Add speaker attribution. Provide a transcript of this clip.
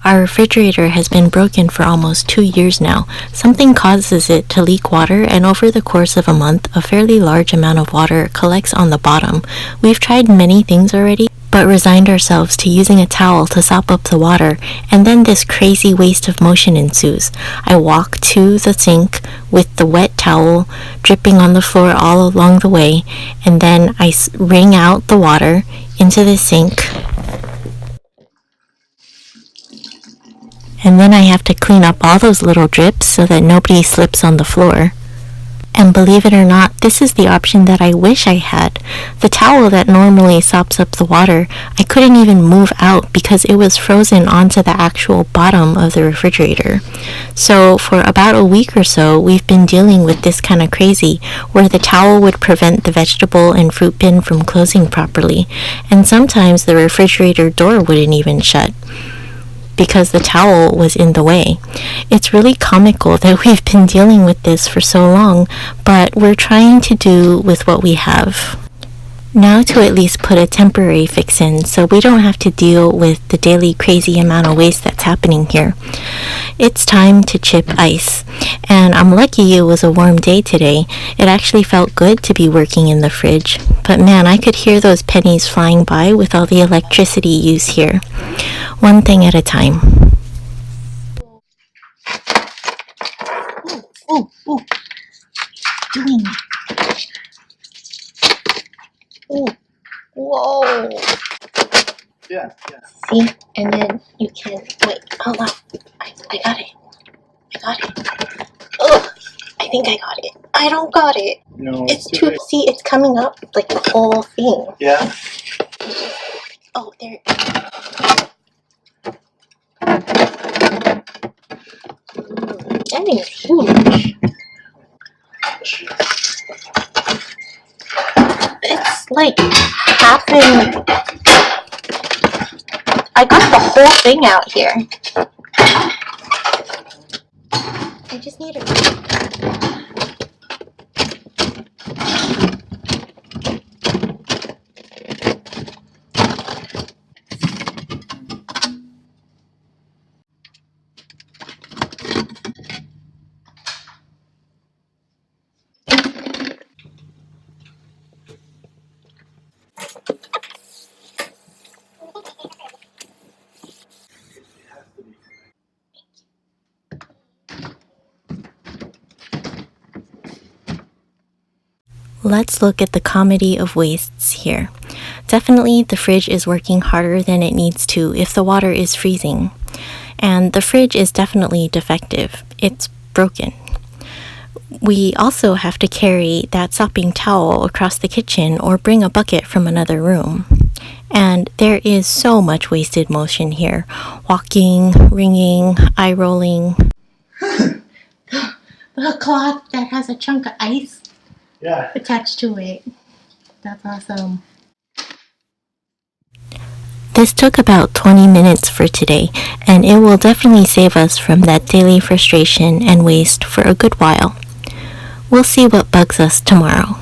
Speaker 1: Our refrigerator has been broken for almost 2 years now. Something causes it to leak water, and over the course of a month, a fairly large amount of water collects on the bottom. We've tried many things already, but resigned ourselves to using a towel to sop up the water, and then this crazy waste of motion ensues. I walk to the sink with the wet towel dripping on the floor all along the way, and then I wring out the water into the sink. And then I have to clean up all those little drips so that nobody slips on the floor. And believe it or not, this is the option that I wish I had. The towel that normally sops up the water, I couldn't even move out because it was frozen onto the actual bottom of the refrigerator. So for about a week or so, we've been dealing with this kind of crazy, where the towel would prevent the vegetable and fruit bin from closing properly. And sometimes the refrigerator door wouldn't even shut because the towel was in the way. It's really comical that we've been dealing with this for so long, but we're trying to do with what we have. Now to at least put a temporary fix in so we don't have to deal with the daily crazy amount of waste that's happening here. It's time to chip ice, and I'm lucky it was a warm day today. It actually felt good to be working in the fridge, but man, I could hear those pennies flying by with all the electricity used here. One thing at a time. Ooh. Doing. Ooh. Whoa.
Speaker 2: Yeah.
Speaker 1: See? And then you can, wait, hold on. I got it. Ugh. I think I got it. I don't got it.
Speaker 2: No,
Speaker 1: it's too, see, it's coming up like the whole thing.
Speaker 2: Yeah?
Speaker 1: Oh, there. That is huge. It's like I got the whole thing out here. I just need it. Let's look at the comedy of wastes here. Definitely the fridge is working harder than it needs to if the water is freezing. And the fridge is definitely defective. It's broken. We also have to carry that sopping towel across the kitchen or bring a bucket from another room. And there is so much wasted motion here. Walking, ringing, eye rolling. The cloth that has a chunk of ice attached to it. That's awesome. This took about 20 minutes for today, and it will definitely save us from that daily frustration and waste for a good while. We'll see what bugs us tomorrow.